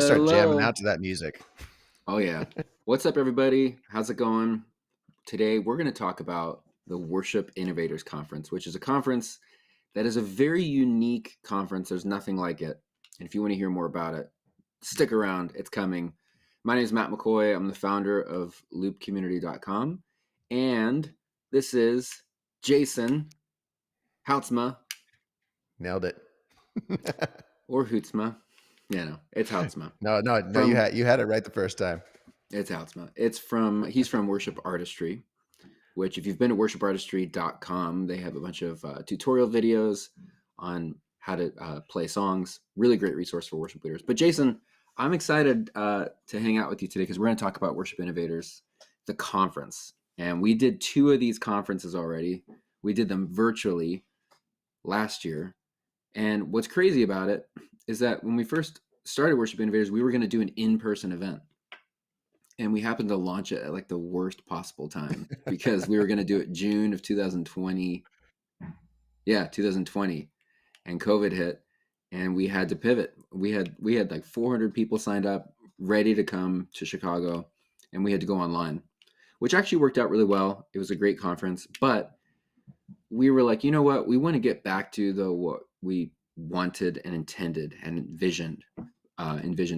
start jamming Hello. out to that music. Oh, yeah. What's up, everybody? How's it going? Today, we're going to talk about the Worship Innovators Conference, which is a conference that is a very unique conference. There's nothing like it. And if you want to hear more about it, stick around. It's coming. My name is Matt McCoy. I'm the founder of loopcommunity.com. And this is Jason Houtsma Nailed it. or Houtsma. Yeah, no, it's Houtsma. No, you From had it right the first time. It's Houtsma. He's from Worship Artistry, which if you've been to worshipartistry.com, they have a bunch of tutorial videos on how to play songs. Really great resource for worship leaders. But Jason, I'm excited to hang out with you today because we're going to talk about Worship Innovators, the conference. And we did 2 of these conferences already. We did them virtually last year. And what's crazy about it is that when we first started Worship Innovators, we were going to do an in-person event. And we happened to launch it at like the worst possible time because we were going to do it June of 2020. Yeah, 2020. And COVID hit and we had to pivot. We had like 400 people signed up ready to come to Chicago, and we had to go online, which actually worked out really well. It was a great conference, but we were like, you know what? We want to get back to what we wanted and intended and envisioned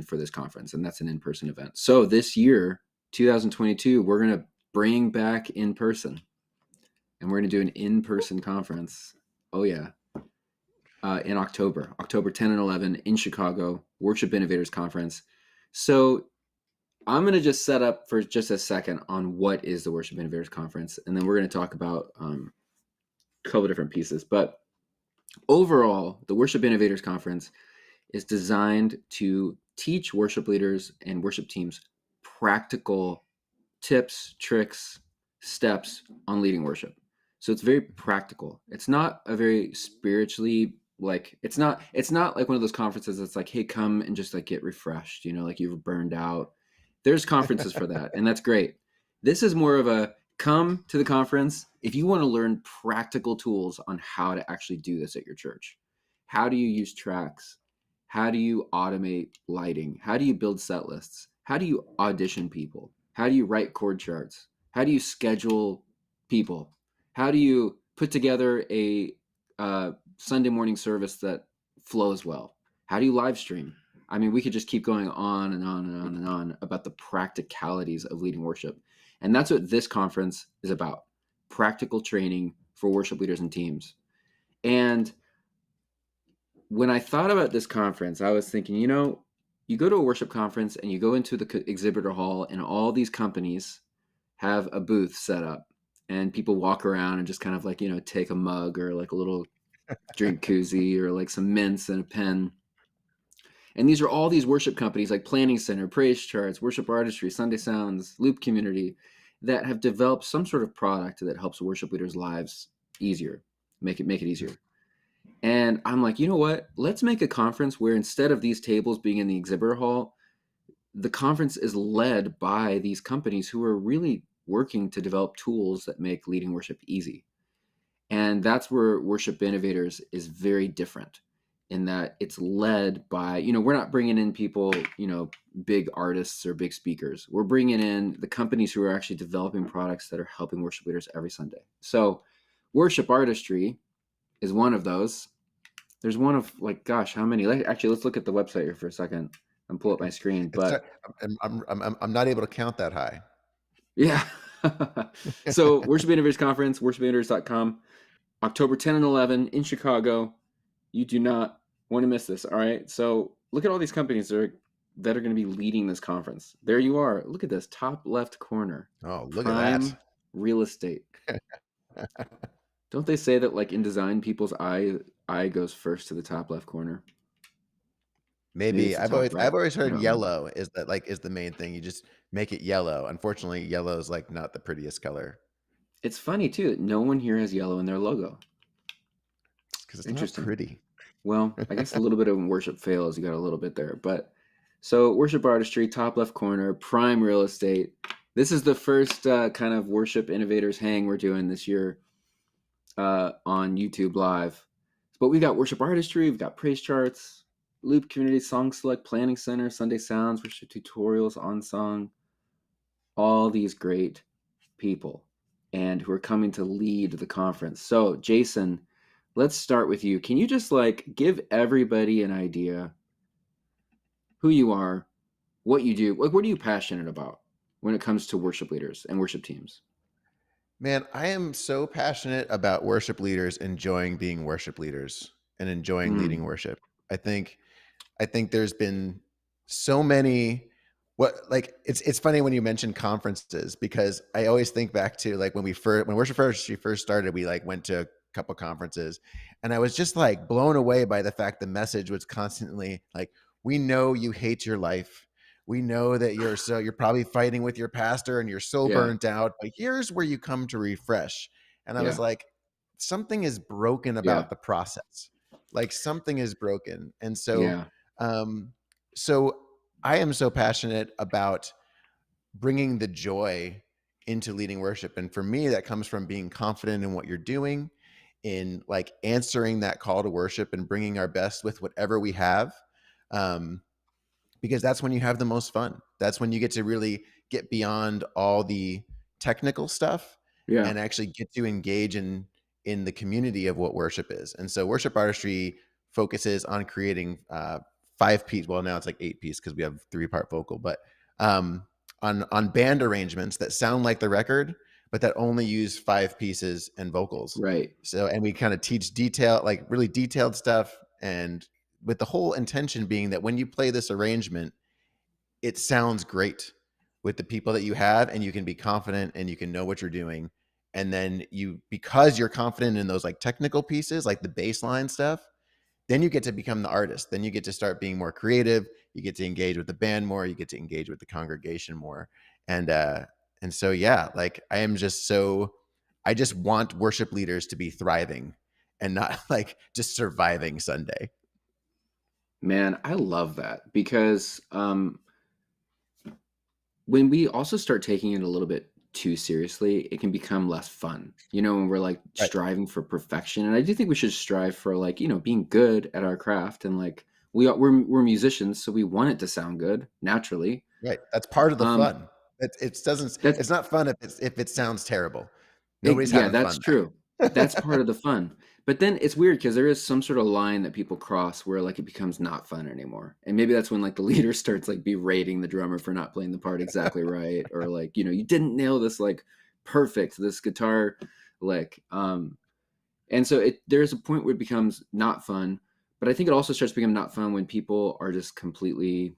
for this conference, and that's an in-person event. So this year, 2022, we're going to bring back in person, and we're going to do an in-person conference. Oh yeah, in October 10 and 11 in Chicago, Worship Innovators Conference. So I'm going to just set up for just a second on what is the Worship Innovators Conference, and then we're going to talk about a couple different pieces. But overall, the Worship Innovators Conference is designed to teach worship leaders and worship teams practical tips, tricks, steps on leading worship. So it's very practical. It's not a very spiritually it's not like one of those conferences that's like, hey, come and just like get refreshed, like you've burned out. There's conferences for that, and that's great. This is more of a come to the conference if you want to learn practical tools on how to actually do this at your church. How do you use tracks? How do you automate lighting? How do you build set lists? How do you audition people? How do you write chord charts? How do you schedule people? How do you put together a Sunday morning service that flows well? How do you live stream? I mean, we could just keep going on and on and on and on about the practicalities of leading worship. And that's what this conference is about, practical training for worship leaders and teams. And when I thought about this conference, I was thinking, you go to a worship conference and you go into the exhibitor hall and all these companies have a booth set up and people walk around and just kind of like, take a mug or like a little drink koozie or like some mints and a pen. And these are all these worship companies like Planning Center, Praise Charts, Worship Artistry, Sunday Sounds, Loop Community that have developed some sort of product that helps worship leaders' lives easier, make it easier. And I'm like, you know what? Let's make a conference where instead of these tables being in the exhibitor hall, the conference is led by these companies who are really working to develop tools that make leading worship easy. And that's where Worship Innovators is very different in that it's led by, we're not bringing in people, big artists or big speakers. We're bringing in the companies who are actually developing products that are helping worship leaders every Sunday. So Worship Artistry is one of those. There's one of how many? Actually, let's look at the website here for a second and pull up my screen. But I'm not able to count that high. Yeah. So Worship Innovators Conference, worshipinnovators.com, October 10 and 11 in Chicago. You do not want to miss this. All right. So look at all these companies that are going to be leading this conference. There you are. Look at this top left corner. Oh, look Prime at that. Real estate. Don't they say that like in design, people's eye goes first to the top left corner? Maybe It's the top right. I've always heard yellow is the main thing. You just make it yellow. Unfortunately, yellow is like not the prettiest color. It's funny too. No one here has yellow in their logo. Because it's not pretty. Well, I guess a little bit of worship fails. You got a little bit there, but so Worship Artistry, top left corner, Prime Real Estate. This is the first kind of Worship Innovators hang we're doing this year on YouTube Live. But we've got Worship Artistry, we've got Praise Charts, Loop Community Song Select Planning Center, Sunday Sounds, worship tutorials, on song, all these great people and who are coming to lead the conference. So, Jason, let's start with you. Can you just like give everybody an idea who you are, what you do? Like, what are you passionate about when it comes to worship leaders and worship teams? Man, I am so passionate about worship leaders enjoying being worship leaders and enjoying Mm, leading worship. I think I think there's been so many what like it's funny when you mention conferences because I always think back to like when Worship first she first started, we like went to a couple conferences and I was just like blown away by the fact the message was constantly like, we know you hate your life. We know that you're probably fighting with your pastor and you're so yeah, burnt out, but here's where you come to refresh. And I was yeah, like, something is broken yeah, about the process. Like something is broken. And yeah. um, so I am so passionate about bringing the joy into leading worship. And for me, that comes from being confident in what you're doing, in like answering that call to worship and bringing our best with whatever we have. Um, because that's when you have the most fun. That's when you get to really get beyond all the technical stuff Yeah, and actually get to engage in the community of what worship is. And so worship artistry focuses on creating 5 piece. Well, now it's like 8 piece because we have 3-part vocal, but um, on band arrangements that sound like the record, but that only use 5 pieces and vocals. right. So, and we kind of teach detail, like really detailed stuff, and with the whole intention being that when you play this arrangement, it sounds great with the people that you have, and you can be confident and you can know what you're doing. And then because you're confident in those like technical pieces, like the baseline stuff, then you get to become the artist. Then you get to start being more creative. You get to engage with the band more. You get to engage with the congregation more. And so yeah, like I just want worship leaders to be thriving and not like just surviving Sunday. Man, I love that because when we also start taking it a little bit too seriously, it can become less fun. You know, when we're like Right. striving for perfection. And I do think we should strive for like, being good at our craft and like we're musicians, so we want it to sound good naturally. Right. That's part of the Um fun. It doesn't that's it's not fun if it sounds terrible. Nobody's yeah, having that's fun then. true. That's part of the fun. But then it's weird because there is some sort of line that people cross where like it becomes not fun anymore. And maybe that's when like the leader starts like berating the drummer for not playing the part exactly right, or like, you didn't nail this like perfect, this guitar lick. And so there's a point where it becomes not fun. But I think it also starts becoming not fun when people are just completely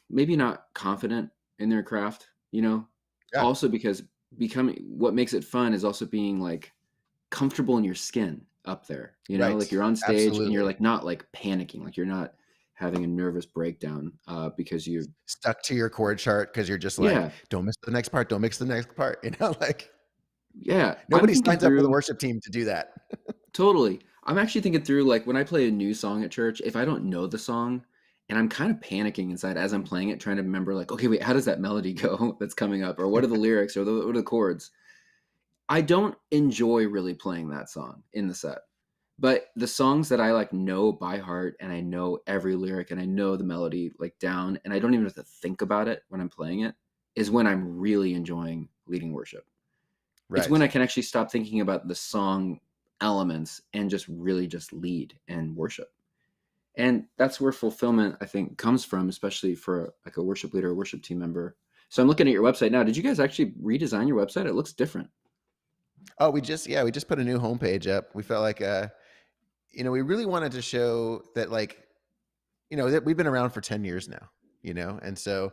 maybe not confident in their craft, Yeah, also because becoming what makes it fun is also being like comfortable in your skin up there, right. like you're on stage and you're Absolutely. like not like panicking, like you're not having a nervous breakdown because you Stuck to your chord chart because you're just like, yeah, "Don't miss the next part, don't mix the next part," like, yeah, I'm nobody thinking signs up for the through worship team to do that. totally. I'm actually thinking through like when I play a new song at church, if I don't know the song and I'm kind of panicking inside as I'm playing it, trying to remember like, okay, wait, how does that melody go that's coming up, or what are the lyrics, or what are the chords? I don't enjoy really playing that song in the set. But the songs that I like know by heart and I know every lyric and I know the melody like down and I don't even have to think about it when I'm playing it is when I'm really enjoying leading worship. It's when Right. I can actually stop thinking about the song elements and just really just lead and worship. And that's where fulfillment I think comes from, especially for like a worship leader or worship team member. So I'm looking at your website now. Did you guys actually redesign your website? It looks different. Oh, we just put a new homepage up. We felt like, we really wanted to show that, like, that we've been around for 10 years now, and so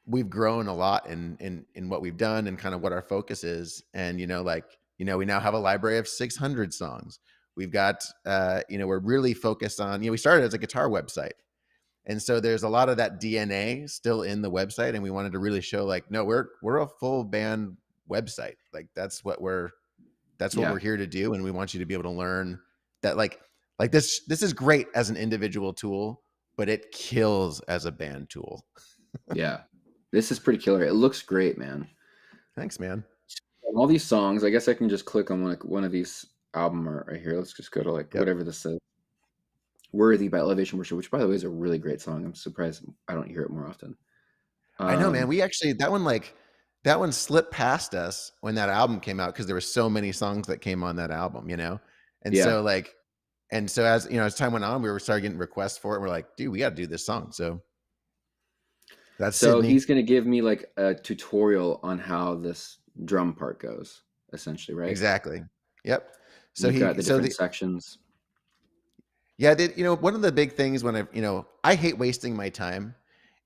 we've grown a lot in what we've done and kind of what our focus is. And we now have a library of 600 songs. We've got we're really focused on, we started as a guitar website, and so there's a lot of that DNA still in the website, and we wanted to really show like, no, we're a full band website. Like that's what we're Yeah. here to do, and we want you to be able to learn that, like this is great as an individual tool, but it kills as a band tool. Yeah. This is pretty killer. It looks great, man. Thanks, man. And all these songs, I guess I can just click on one of these album art right here. Let's just go to like Yep. whatever this is. Worthy by Elevation Worship, which by the way is a really great song. I'm surprised I don't hear it more often. I know, man. Um, We actually that one slipped past us when that album came out because there were so many songs that came on that album, you know? And yeah. so like and so as you know, as time went on, we were starting getting requests for it. We're like, dude, we got to do this song. So that's So Sydney. he's going to give me like a tutorial on how this drum part goes, essentially, right? Exactly. Yep. So You've got he the so different the sections. yeah, you know, one of the big things when I hate wasting my time,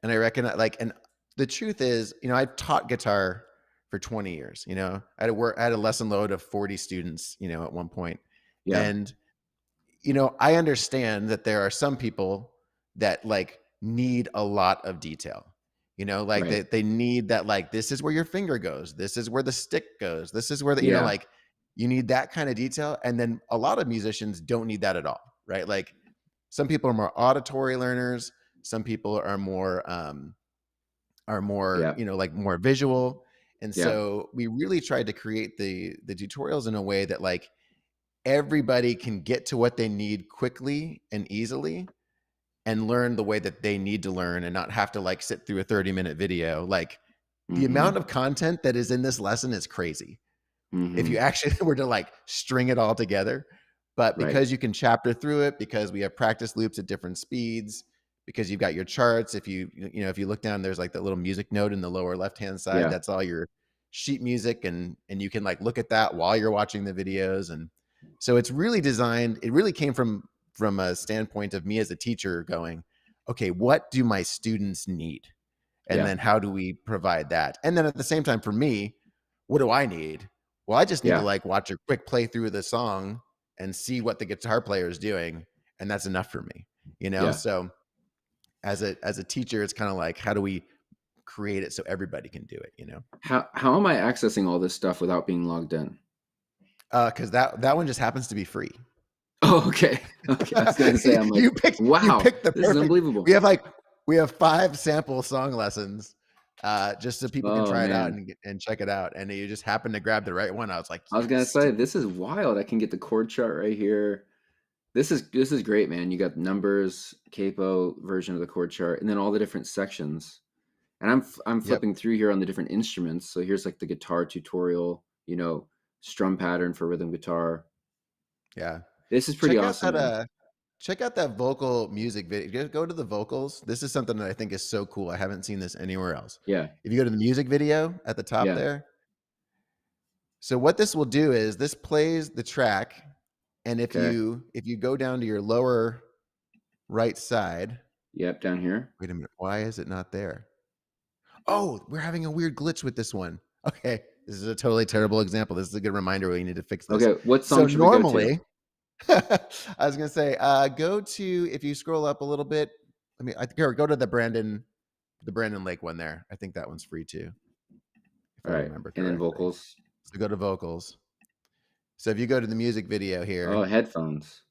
and I reckon and the truth is, I taught guitar for 20 years. I had a lesson load of 40 students, at one point. Yeah, And I understand that there are some people that like need a lot of detail. Like right. they need that, like, this is where your finger goes, this is where the stick goes, this is where Yeah. like you need that kind of detail. And then a lot of musicians don't need that at all, right? Like some people are more auditory learners, some people are more, Yeah. like more visual. And Yeah. so we really tried to create the tutorials in a way that like everybody can get to what they need quickly and easily and learn the way that they need to learn and not have to like sit through a 30-minute video. Like the amount Mhm. of content that is in this lesson is crazy if you Mhm. actually were to like string it all together. But Right. because you can chapter through it, because we have practice loops at different speeds, because you've got your charts, if you look down, there's like that little music note in the lower left hand side. Yeah. That's all your sheet music, and you can like look at that while you're watching the videos. And so it's really designed. It really came from a standpoint of me as a teacher going, okay, what do my students need? And Yeah. then how do we provide that? And then at the same time, for me, what do I need? Well, I just need to Yeah. like watch a quick playthrough of the song and see what the guitar player is doing, and that's enough for me. Yeah. So as a teacher, it's kind of like, how do we create it so everybody can do it? How am I accessing all this stuff without being logged in? Because that one just happens to be free. Oh, okay. Okay. I was gonna say, I'm like, You wow, picked the this is perfect. unbelievable. We have 5 sample song lessons, just so people can Oh try it out man. and check it out. And you just happen to grab the right one. I was like, I was gonna yes, say, dude. this is wild. I can get the chord chart right here. This is great, man. You got numbers, capo version of the chord chart, and then all the different sections. And I'm Yep. flipping through here on the different instruments. So here's like the guitar tutorial, strum pattern for rhythm guitar. Yeah. This is pretty Check out awesome, that man. check out that vocal music video. Just go to the vocals. This is something that I think is so cool. I haven't seen this anywhere else. Yeah. If you go to the music video at the top Yeah. there, so what this will do is this plays the track, and Okay. if you go down to your lower right side, Yep. Down here. wait a minute, why is it not there? Oh, we're having a weird glitch with this one. Okay, this is a totally terrible example. This is a good reminder we need to fix this. Okay. What So song should we go to? normally, I was gonna say, go to, if you scroll up a little bit. I think, or go to the Brandon Lake one there. I think that one's free too, if All I right. remember And then correctly. vocals. So go to vocals. So if you go to the music video Oh, here, headphones.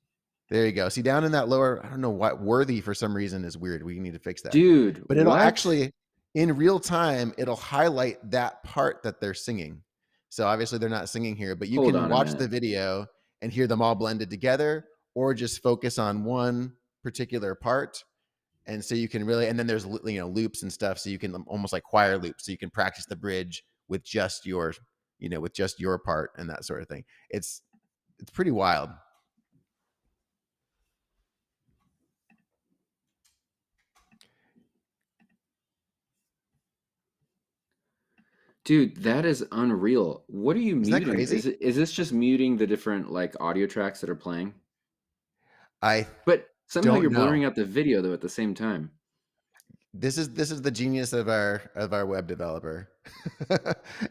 there you go. See down in that lower, I don't know what worthy for some reason is weird. We need to fix that. Dude, But it'll what? actually, in real time, it'll highlight that part that they're singing. So obviously they're not singing here, but you Hold can on a watch the minute. video and hear them all blended together, or just focus on one particular part. And so you can really, and then there's loops and stuff, so you can almost like choir loops, so you can practice the bridge with just your part and that sort of thing. It's pretty wild. Dude, that is unreal. What are you Isn't that muting? crazy? Is this just muting the different like audio tracks that are playing? I But somehow don't you're know. blurring out the video though at the same time. This is the genius of our web developer.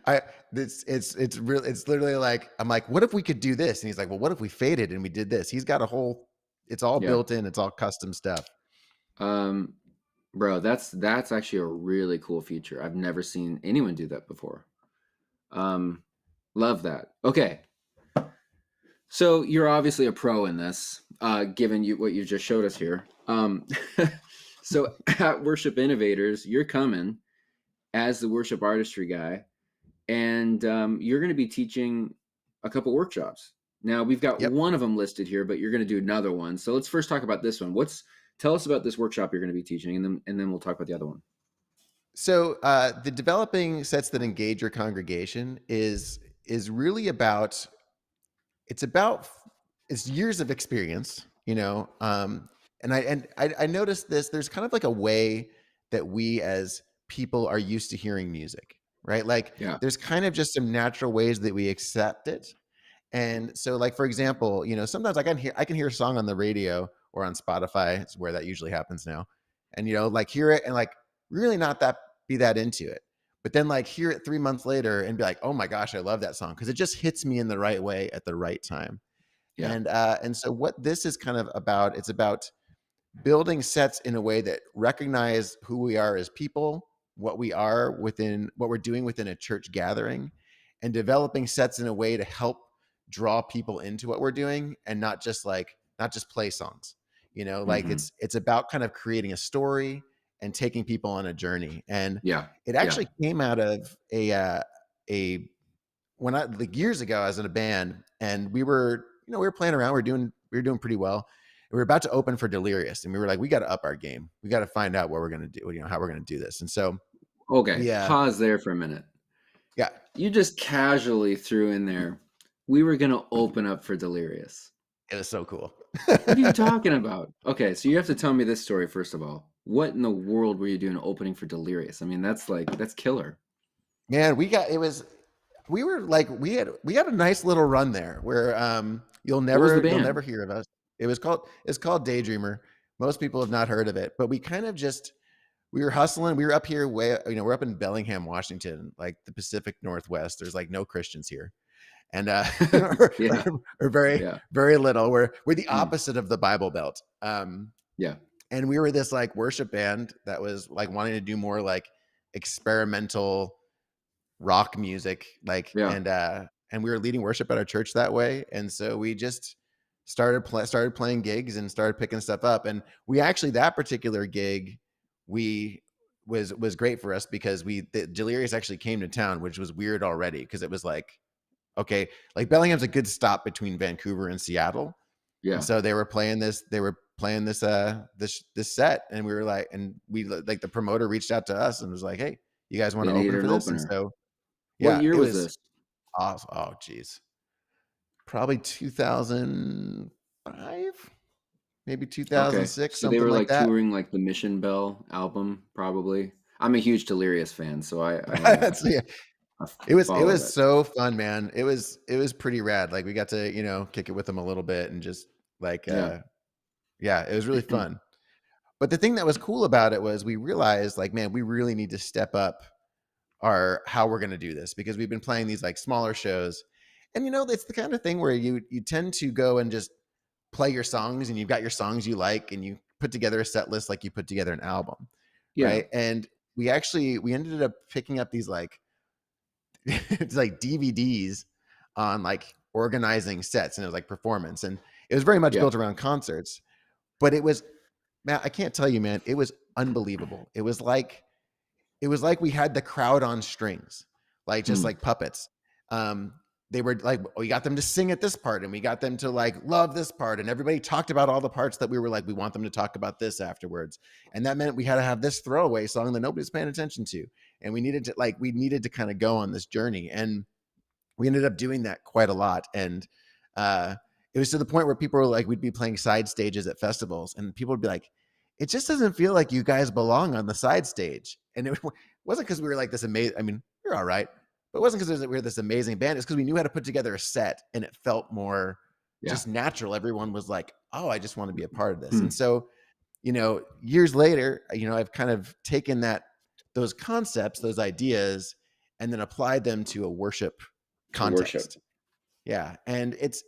I it's literally like, I'm like, what if we could do this? And he's like, well, what if we faded and we did this? He's got a whole, it's all Yeah. built in, it's all custom stuff. Um, bro, that's actually a really cool feature. I've never seen anyone do that before. Um, love that. Okay. So you're obviously a pro in this, given you what you just showed us here. So at Worship Innovators, you're coming as the worship artistry guy, and you're going to be teaching a couple workshops. Now we've got Yep. one of them listed here, but you're going to do another one. So let's first talk about this one. Tell us about this workshop you're going to be teaching, and then we'll talk about the other one. So the developing sets that engage your congregation is really about it's about it's years of experience, and I noticed this. There's kind of like a way that we as people are used to hearing music, right? Like Yeah. there's kind of just some natural ways that we accept it. And so, like for example, sometimes I can hear a song on the radio or on Spotify. It's where that usually happens now, and like hear it and like really not that be that into it, but then like hear it 3 months later and be like, oh my gosh, I love that song because it just hits me in the right way at the right time. Yeah. And so what this is kind of about, it's about building sets in a way that recognize who we are as people, what we are within what we're doing within a church gathering, and developing sets in a way to help draw people into what we're doing and not just play songs. Like Hmm. it's about kind of creating a story and taking people on a journey. And Yeah. it Yeah. actually came out of a when I like years ago I was in a band and we were playing around, we were doing pretty well. And we were about to open for Delirious and we were like, we got to up our game. We got to find out what we're going to do, how we're going to do this. And so Okay. we Pause there for a minute. yeah, You just casually threw in there, we were going to open up for Delirious. it was so cool. What are you talking about? Okay, so you have to tell me this story first of all. What in the world were you doing opening for Delirious? I mean, that's killer. Man, we were like we had a nice little run there where you'll What was the never band? hear of us. It's called Daydreamer. Most people have not heard of it, but we kind of just we were hustling. We were up here we're up in Bellingham, Washington, like the Pacific Northwest. There's like no Christians here. And Yeah. or very, Yeah. very little. We're the Mm, opposite of the Bible Belt. yeah. And we were this like worship band that was like wanting to do more like experimental rock music, like Yeah. and we were leading worship at our church that way. And so we just started playing gigs and started picking stuff up. And we actually that particular gig we was great for us because the Delirious actually came to town, which was weird already because it was like okay, like Bellingham's a good stop between Vancouver and Seattle. And Yeah. so they were playing this set and we were like, and we like the promoter reached out to us and was like, hey, you guys want They to needed open an for this? And opener. so, What yeah, year it was was this? awesome. Oh, geez. Probably 2005, maybe Okay. 2006, So they something were like like that. touring like the Mission Bell album, probably. I'm a huge Delirious fan, so That's, yeah, I it follow was it. so fun, man. It was pretty rad. Like we got to, kick it with them a little bit and just like, Yeah. yeah, it was really fun. But the thing that was cool about it was we realized like, man, we really need to step up our how we're going to do this because we've been playing these like smaller shows. And it's the kind of thing where you tend to go and just play your songs and you've got your songs you like and you put together a set list like you put together an album, Yeah. right? And we ended up picking up these like it's like DVDs on like organizing sets and it was like performance and it was very much Yeah. built around concerts, but it was man, I can't tell you, man, it was unbelievable. It was like we had the crowd on strings, like just Mm, like puppets. Um, they were like, we got them to sing at this part, and we got them to like love this part, and everybody talked about all the parts that we were like, we want them to talk about this afterwards, and that meant we had to have this throwaway song that nobody's paying attention to, and we needed to kind of go on this journey, and we ended up doing that quite a lot, and uh, it was to the point where people were like, we'd be playing side stages at festivals, and people would be like, "It just doesn't feel like you guys belong on the side stage." And it wasn't because we were like this amazing. I mean, we're all right, but it wasn't because we were this amazing band. It's because we knew how to put together a set, and it felt more yeah. just natural. Everyone was like, "Oh, I just want to be a part of this." And Mm, so, years later, I've kind of taken those concepts, those ideas, and then applied them to a worship to worship. context. Yeah, and it's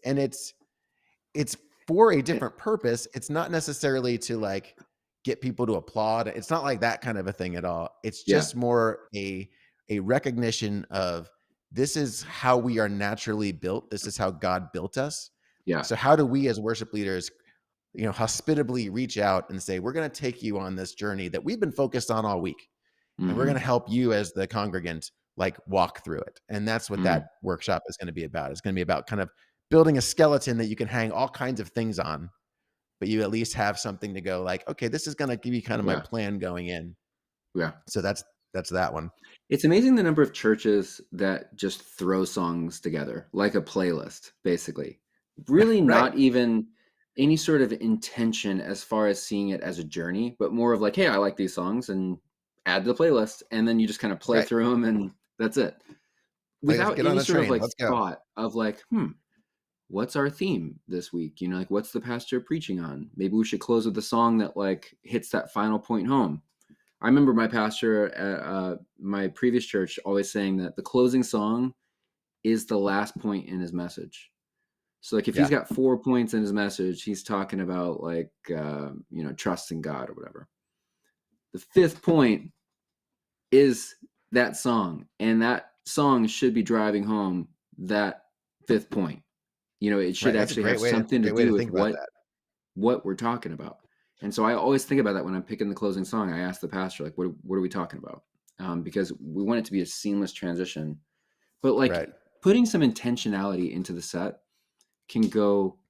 for a Eh, different purpose. It's not necessarily to like get people to applaud. It's not like that kind of a thing at all. It's Yeah. just more a recognition of this is how we are naturally built. This is how God built us. Yeah. So how do we as worship leaders, hospitably reach out and say, we're going to take you on this journey that we've been focused on all week and we're going to Mhm. help you as the congregant like walk through it. And that's what Mm. that workshop is going to be about. It's going to be about kind of building a skeleton that you can hang all kinds of things on, but you at least have something to go like, okay, this is going to give you kind of my Yeah. plan going in. Yeah. So that's that one. It's amazing the number of churches that just throw songs together, like a playlist, basically. Really Right. not even any sort of intention as far as seeing it as a journey, but more of like, hey, I like these songs and add to the playlist. And then you just kind of play Right. through them and that's it. Like, let's Without get on any the sort of train. like Let's go. thought of like, what's our theme this week? You know, like what's the pastor preaching on? Maybe we should close with a song that like hits that final point home. I remember my pastor at my previous church always saying that the closing song is the last point in his message. So like if he's Yeah. got 4 points in his message, he's talking about like trust in God or whatever. The fifth point is that song, and that song should be driving home that fifth point. You know, it should Right. That's a actually have great way. something to Great way do to with think about that. what we're talking about. And so I always think about that when I'm picking the closing song. I ask the pastor, like, what are we talking about? Because we want it to be a seamless transition. But like Right. putting some intentionality into the set can go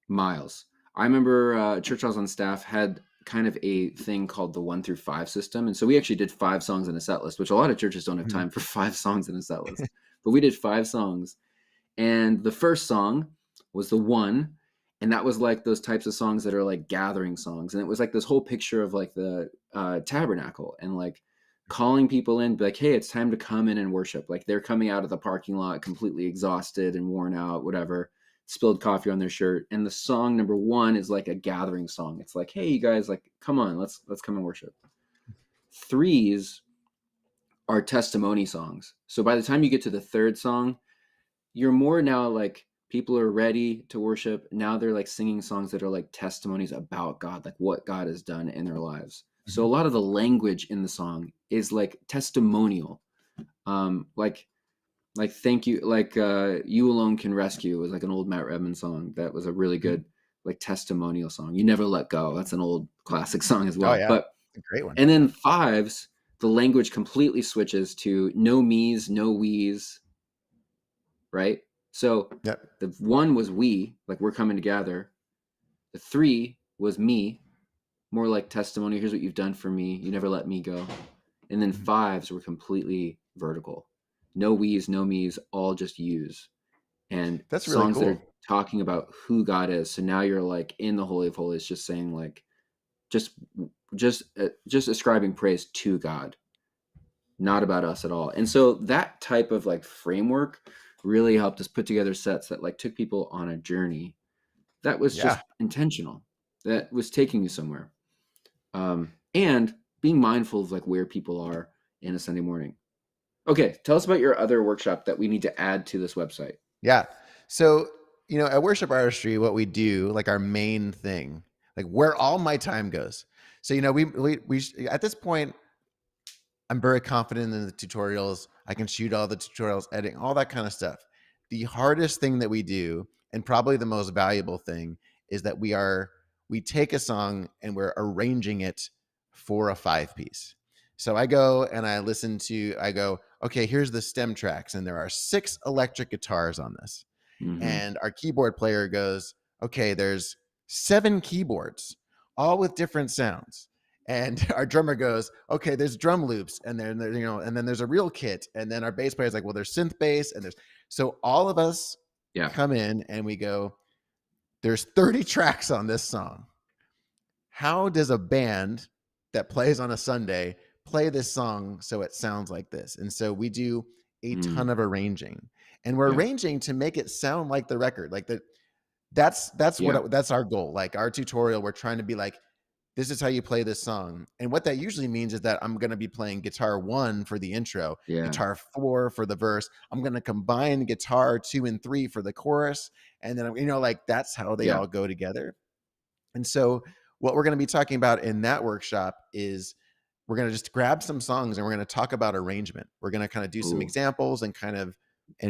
miles. I remember church I was on staff had kind of a thing called the 1 through 5 system. And so we actually did 5 songs in a set list, which a lot of churches don't have Mhm. time for 5 songs in a set list. But we did 5 songs. And the first song was the one, and that was like those types of songs that are like gathering songs. And it was like this whole picture of like the tabernacle and like calling people in, be like, hey, it's time to come in and worship. Like they're coming out of the parking lot completely exhausted and worn out, whatever, spilled coffee on their shirt. And the song number 1 is like a gathering song. It's like, hey, you guys, like, come on, let's come and worship. 3s are testimony songs. So by the time you get to the 3rd song, you're more now like people are ready to worship. Now they're like singing songs that are like testimonies about God, like what God has done in their lives. So a Mhm. lot of the language in the song is like testimonial. Like thank you, like You Alone Can Rescue was like an old Matt Redman song that was a really Mhm. good like testimonial song. You Never Let Go. That's an old classic song as Oh well. yeah. But It's a great one. and then 5s, the language completely switches to no me's, no we's, right? So Yep. the 1 was we, like we're coming together. The 3 was me, more like testimony. Here's what you've done for me. You never let me go. And then Mhm. 5s were completely vertical. No we's, no me's, all just you's. And That's really songs that cool. are talking about who God is. So now you're like in the Holy of Holies, just saying like, just just ascribing praise to God, not about us at all. And so that type of like framework really helped us put together sets that like took people on a journey that was Yeah. just intentional, that was taking you somewhere, and being mindful of like where people are in a Sunday morning. Okay, tell us about your other workshop that we need to add to this website. Yeah. So, at Worship Artistry, what we do, like our main thing, like where all my time goes. So, we at this point, I'm very confident in the tutorials. I can shoot all the tutorials, editing, all that kind of stuff. The hardest thing that we do, and probably the most valuable thing, is that we take a song and we're arranging it for a 5-piece. So I go and I go, okay, here's the stem tracks, and there are 6 electric guitars on this. Mm-hmm. And our keyboard player goes, okay, there's 7 keyboards, all with different sounds. And our drummer goes, okay, there's drum loops, and then and then there's a real kit. And then our bass player is like, well, there's synth bass, and there's so all of us Yeah. come in and we go, there's 30 tracks on this song. How does a band that plays on a Sunday play this song so it sounds like this? And so we do a Mm. ton of arranging, and we're Yeah. arranging to make it sound like the record, like the Yeah. that's our goal. Like our tutorial, we're trying to be like, this is how you play this song. And what that usually means is that I'm going to be playing guitar 1 for the intro, Yeah. guitar 4 for the verse. I'm going to combine guitar 2 and 3 for the chorus. And then, like that's how they Yeah. all go together. And so what we're going to be talking about in that workshop is we're going to just grab some songs and we're going to talk about arrangement. We're going to kind of do some Ooh. examples and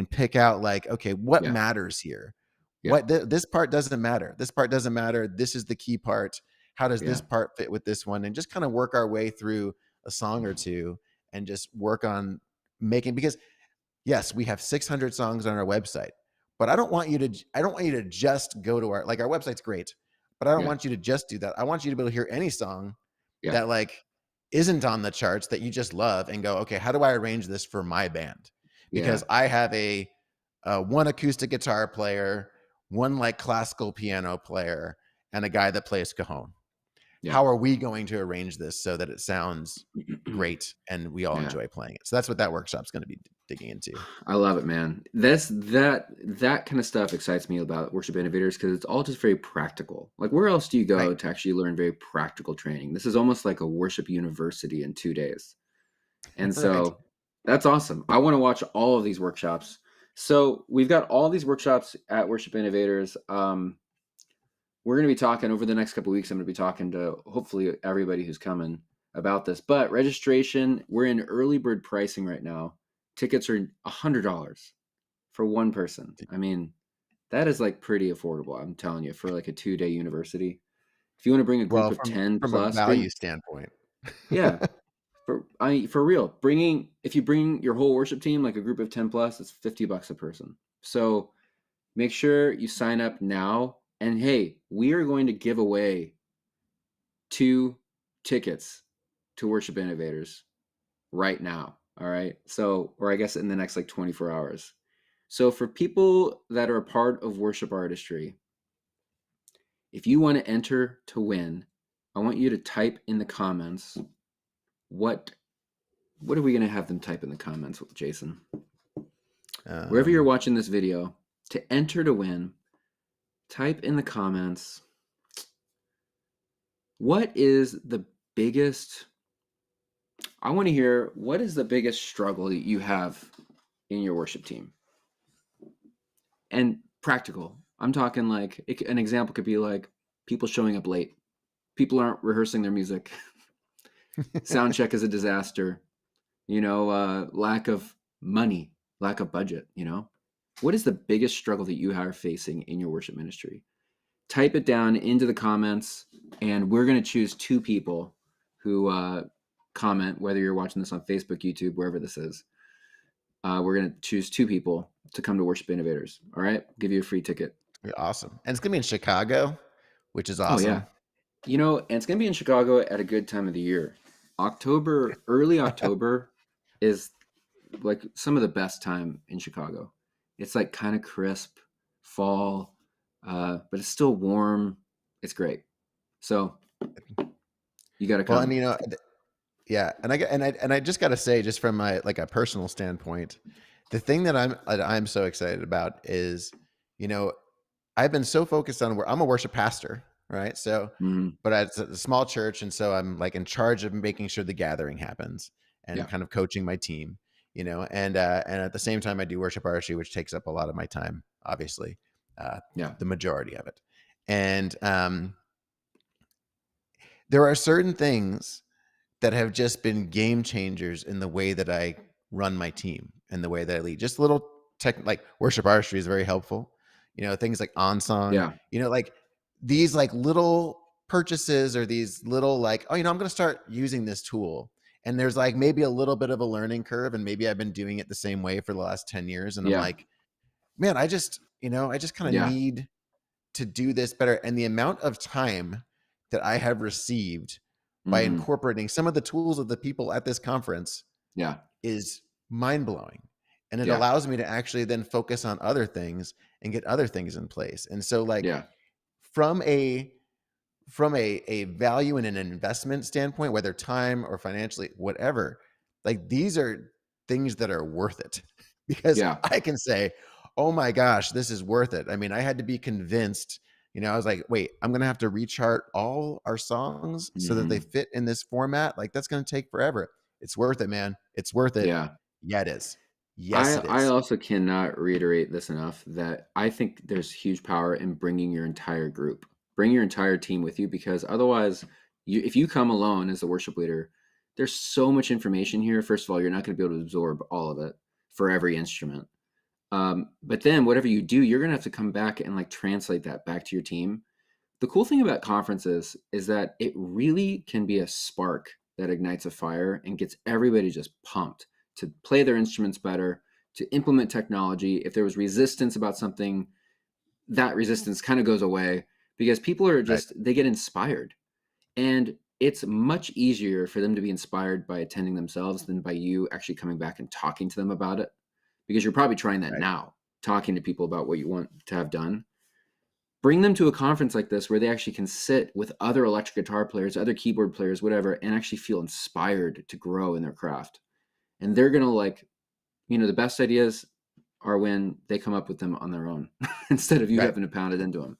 pick out like, okay, what Yeah. matters here? Yeah. This part doesn't matter. This part doesn't matter. This is the key part. How does this Yeah. part fit with this one? And just kind of work our way through a song or two and just work on making, because yes, we have 600 songs on our website, but I don't want you to just go to our website's great, but I don't Yeah. want you to just do that. I want you to be able to hear any song Yeah. that like isn't on the charts that you just love and go, okay, how do I arrange this for my band? Yeah. Because I have one acoustic guitar player, one like classical piano player, and a guy that plays cajon. Yeah. How are we going to arrange this so that it sounds great and we all Yeah. enjoy playing it? So that's what that workshop's going to be digging into. I love it, man. That kind of stuff excites me about Worship Innovators because it's all just very practical. Like, where else do you Right. go to actually learn very practical training? This is almost like a worship university in 2 days. And Right. so that's awesome. I want to watch all of these workshops. So we've got all these workshops at Worship Innovators. We're going to be talking over the next couple of weeks. I'm going to be talking to hopefully everybody who's coming about this. But registration, we're in early bird pricing right now. Tickets are $100 for one person. I mean, that is like pretty affordable. I'm telling you, for like a 2-day university. If you want to bring a group Well, of 10 from a plus, value standpoint. yeah, for real, if you bring your whole worship team, like a group of 10 plus, it's $50 a person. So make sure you sign up now. And hey, we are going to give away 2 tickets to Worship Innovators right now. All right. So, or I guess in the next like 24 hours. So for people that are a part of Worship Artistry, if you want to enter to win, I want you to type in the comments what are we going to have them type in the comments, Jason? Wherever you're Um, watching this video, to enter to win, type in the comments what is the biggest I want to hear what is the biggest struggle that you have in your worship team? And practical. I'm talking like an example could be like people showing up late. People aren't rehearsing their music. Sound check is a disaster. Lack of money, lack of budget. What is the biggest struggle that you are facing in your worship ministry? Type it down into the comments, and we're going to choose 2 people who comment, whether you're watching this on Facebook, YouTube, wherever this is. We're going to choose 2 people to come to Worship Innovators. All right? Give you a free ticket. awesome. And it's going to be in Chicago, which is Oh, yeah. awesome. And it's going to be in Chicago at a good time of the year. Early October is like some of the best time in Chicago. It's like kind of crisp fall, but it's still warm. It's great. So you got to Well, come. and yeah, and I just got to say, just from my like a personal standpoint, the thing that I'm so excited about is, you know, I've been so focused on where I'm a worship pastor, right? So, Mhm. but it's a small church, and so I'm like in charge of making sure the gathering happens and Yeah. kind of coaching my team, and at the same time I do worship artistry, which takes up a lot of my time, obviously, uh, Yeah. the majority of it, and there are certain things that have just been game changers in the way that I run my team and the way that I lead. Just little like worship artistry is very helpful. Things like on song, Yeah. like these like little purchases or these little like, oh, I'm going to start using this tool. And there's like maybe a little bit of a learning curve. And maybe I've been doing it the same way for the last 10 years. And I'm Yeah. like, man, I just kind of Yeah. need to do this better. And the amount of time that I have received by Mhm. incorporating some of the tools of the people at this conference Yeah. is mind blowing. And it Yeah. allows me to actually then focus on other things and get other things in place. And so like Yeah. from a value and an investment standpoint, whether time or financially, whatever, like these are things that are worth it because Yeah. I can say, oh my gosh, this is worth it. I mean, I had to be convinced, I was like, wait, I'm going to have to rechart all our songs so that they Mhm. fit in this format. Like that's going to take forever. It's worth it, man. It's worth it. Yeah. Yeah, it is. I Yes, it I is. also cannot reiterate this enough that I think there's huge power in bringing your entire group. Bring your entire team with you because otherwise if you come alone as a worship leader, there's so much information here. First of all, you're not going to be able to absorb all of it for every instrument. But then whatever you do, you're going to have to come back and like translate that back to your team. The cool thing about conferences is that it really can be a spark that ignites a fire and gets everybody just pumped to play their instruments better, to implement technology. If there was resistance about something, that resistance kind of goes away because people are Right. just, they get inspired. And it's much easier for them to be inspired by attending themselves than by you actually coming back and talking to them about it. Because you're probably trying that Right. now, talking to people about what you want to have done. Bring them to a conference like this where they actually can sit with other electric guitar players, other keyboard players, whatever, and actually feel inspired to grow in their craft. And they're going to like, the best ideas are when they come up with them on their own instead of you Right. having to pound it into them.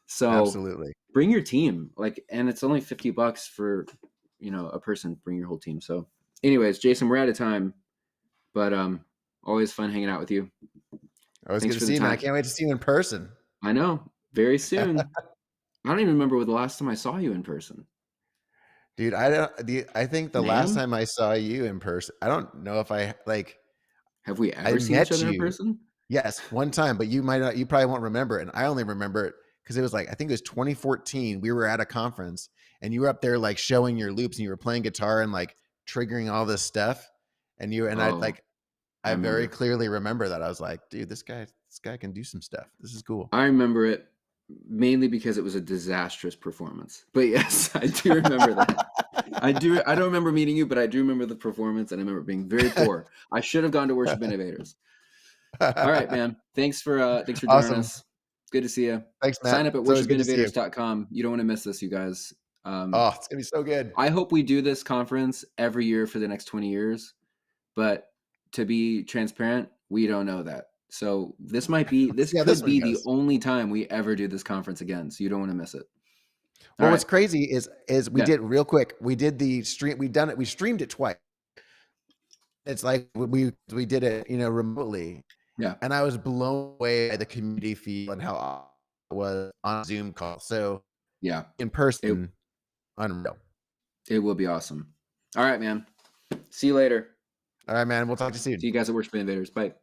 So Absolutely. bring your team, and it's only $50 for, a person. Bring your whole team. So anyways, Jason, we're out of time, but always fun hanging out with you. Always good Thanks to for the see you, man. I time. can't wait to see you in person. I know, very soon. I don't even remember the last time I saw you in person. Dude, I think the last NAMM? time I saw you in person, I don't know if Have we I ever seen each met other in you. person? Yes, one time, but you probably won't remember it. And I only remember it because it was like, I think it was 2014. We were at a conference and you were up there like showing your loops and you were playing guitar and like triggering all this stuff. Oh, I I very remember. clearly remember that. I was like, dude, this guy can do some stuff. This is cool. I remember it mainly because it was a disastrous performance. But yes, I do remember that. I do. I don't remember meeting you, but I do remember the performance, and I remember being very poor. I should have gone to Worship Innovators. All right, man. Thanks for joining Awesome. us. Good to see you. Thanks, Matt. Sign up at It's always good to see you. worshipinnovators.com. You don't want to miss this, you guys. Um, Oh, it's gonna be so good. I hope we do this conference every year for the next 20 years, but to be transparent, we don't know that. So Let's this see how this could one be the goes. only time we ever do this conference again. So you don't want to miss it. All Well, right. what's crazy is we Yeah. did real quick. We did the stream. We streamed it twice. It's like we did it, remotely, Yeah. and I was blown away by the community feel and how awesome it was on a Zoom call. So Yeah. in It person, unreal. it will be awesome. All right, man. See you later. All right, man. We'll talk to you See soon. you guys at Worship Innovators. Bye.